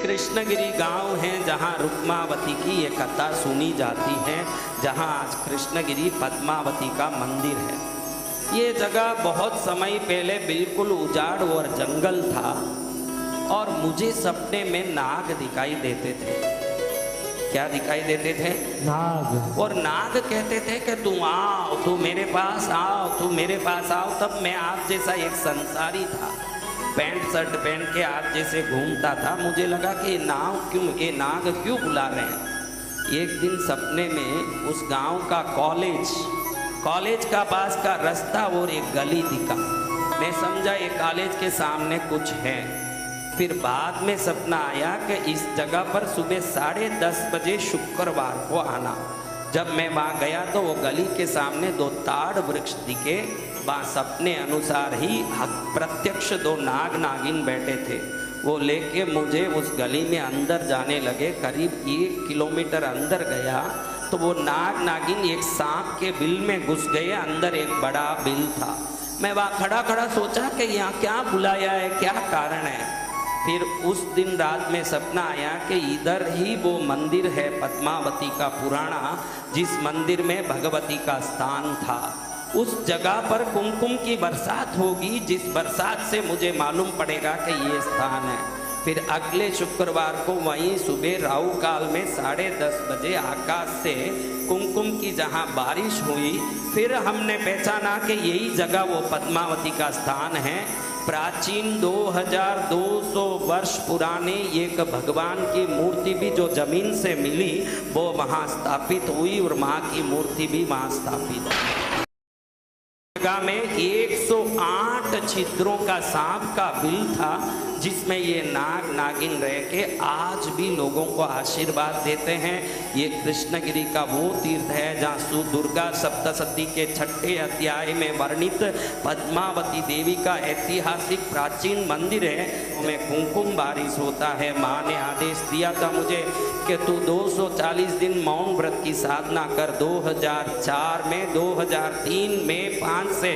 कृष्णगिरी गांव है जहां रुक्मावती की ये कथा सुनी जाती है, जहां आज कृष्णगिरी पद्मावती का मंदिर है। ये जगह बहुत समय पहले बिल्कुल उजाड़ और जंगल था और मुझे सपने में नाग दिखाई देते थे। क्या दिखाई देते थे? नाग। और नाग कहते थे कि तू आओ, तू मेरे पास आओ, तू मेरे पास आओ। तब मैं आप जैसा एक संसारी था, पैंट शर्ट पहन के आप जैसे घूमता था। मुझे लगा कि ये नाग क्यों बुला रहे हैं। एक दिन सपने में उस गांव का कॉलेज का पास का रास्ता और एक गली दिखा। मैं समझा ये कॉलेज के सामने कुछ है। फिर बाद में सपना आया कि इस जगह पर सुबह 10:30 बजे शुक्रवार को आना। जब मैं वहाँ गया तो वो गली के सामने 2 ताड़ वृक्ष दिखे। वहाँ सपने अनुसार ही प्रत्यक्ष 2 नाग नागिन बैठे थे। वो लेके मुझे उस गली में अंदर जाने लगे। करीब 1 किलोमीटर अंदर गया तो वो नाग नागिन एक सांप के बिल में घुस गए। अंदर एक बड़ा बिल था। मैं वहाँ खड़ा खड़ा सोचा कि यहाँ क्या बुलाया है, क्या कारण है। फिर उस दिन रात में सपना आया कि इधर ही वो मंदिर है पद्मावती का पुराना, जिस मंदिर में भगवती का स्थान था। उस जगह पर कुमकुम की बरसात होगी, जिस बरसात से मुझे मालूम पड़ेगा कि ये स्थान है। फिर अगले शुक्रवार को वहीं सुबह राहु काल में 10:30 बजे आकाश से कुमकुम की जहाँ बारिश हुई, फिर हमने पहचाना कि यही जगह वो पद्मावती का स्थान है। प्राचीन 2200 वर्ष पुराने एक भगवान की मूर्ति भी जो जमीन से मिली वो वहाँ स्थापित हुई और माँ की मूर्ति भी वहाँ स्थापित हुई। जगह में 108 छिद्रों का सांप का बिल था, जिसमें ये नाग नागिन रह के आज भी लोगों को आशीर्वाद देते हैं। ये कृष्णगिरी का वो तीर्थ है जहाँ दुर्गा सप्तशती के 6ठे अध्याय में वर्णित पद्मावती देवी का ऐतिहासिक प्राचीन मंदिर है। में कुमकुम बारिश होता है। माँ ने आदेश दिया था मुझे कि तू 240 दिन मौन व्रत की साधना कर। 2004 में, 2003 में 5 से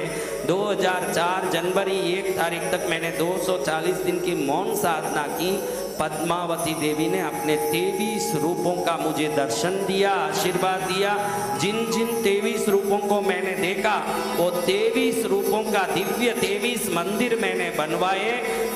2004 जनवरी 1 तारीख तक मैंने 240 दिन की मौन साधना की। पद्मावती देवी ने अपने 23 रूपों का मुझे दर्शन दिया, आशीर्वाद दिया। जिन जिन 23 रूपों को मैंने देखा वो 23 रूपों का दिव्य 23 मंदिर मैंने बनवाए।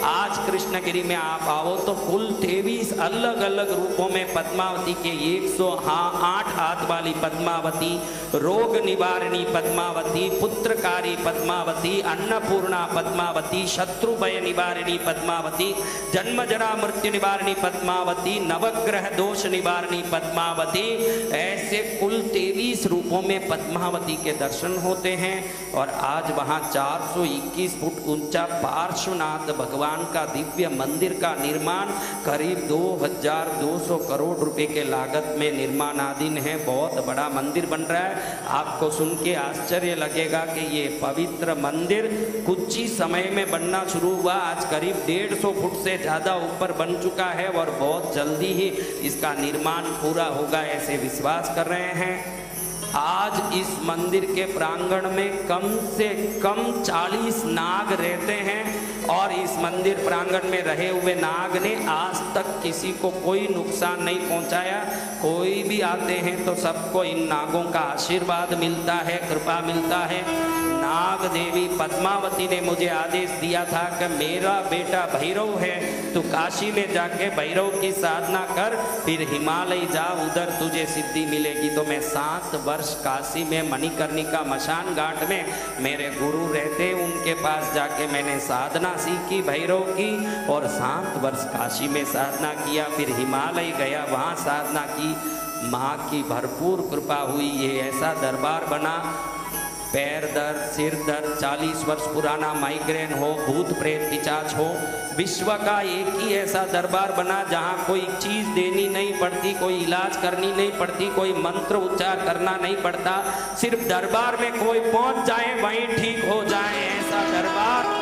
आज कृष्णगिरी में आप आओ तो कुल 23 अलग अलग रूपों में पद्मावती के 108 हाथ वाली पद्मावती, रोग निवारणी पद्मावती, पुत्रकारी पद्मावती, अन्नपूर्णा पद्मावती, शत्रु भय निवारणी पद्मावती, जन्म जरा मृत्यु निवारणी पद्मावती, नवग्रह दोष निवारणी पद्मावती, ऐसे कुल 23 रूपों में पद्मावती के दर्शन होते हैं। और आज वहाँ 421 फुट ऊंचा पार्श्वनाथ भगवान का दिव्य मंदिर का निर्माण करीब 2200 करोड़ रुपए के लागत में निर्माणाधीन है। बहुत बड़ा मंदिर बन रहा है। आपको सुन के आश्चर्य लगेगा कि ये पवित्र मंदिर कुछ ही समय में बनना शुरू हुआ। आज करीब 150 फुट से ज़्यादा ऊपर बन चुका है और बहुत जल्दी ही इसका निर्माण पूरा होगा ऐसे विश्वास कर रहे हैं। आज इस मंदिर के प्रांगण में कम से कम 40 नाग रहते हैं और इस मंदिर प्रांगण में रहे हुए नाग ने आज तक किसी को कोई नुकसान नहीं पहुंचाया। कोई भी आते हैं तो सबको इन नागों का आशीर्वाद मिलता है, कृपा मिलता है। नाग देवी पद्मावती ने मुझे आदेश दिया था कि मेरा बेटा भैरव है, तू काशी में जाके भैरव की साधना कर, फिर हिमालय जा, उधर तुझे सिद्धि मिलेगी। तो मैं 7 वर्ष काशी में मणिकर्णिका मशान घाट में मेरे गुरु रहते, उनके पास जाके मैंने साधना सीखी भैरव की और 7 वर्ष काशी में साधना किया। फिर हिमालय गया, वहाँ साधना की। माँ की भरपूर कृपा हुई। ये ऐसा दरबार बना, पैर दर्द, सिर दर्द, 40 वर्ष पुराना माइग्रेन हो, भूत प्रेत पिशाच हो, विश्व का एक ही ऐसा दरबार बना जहाँ कोई चीज़ देनी नहीं पड़ती, कोई इलाज करनी नहीं पड़ती, कोई मंत्र उच्चार करना नहीं पड़ता। सिर्फ दरबार में कोई पहुँच जाए वहीं ठीक हो जाए, ऐसा दरबार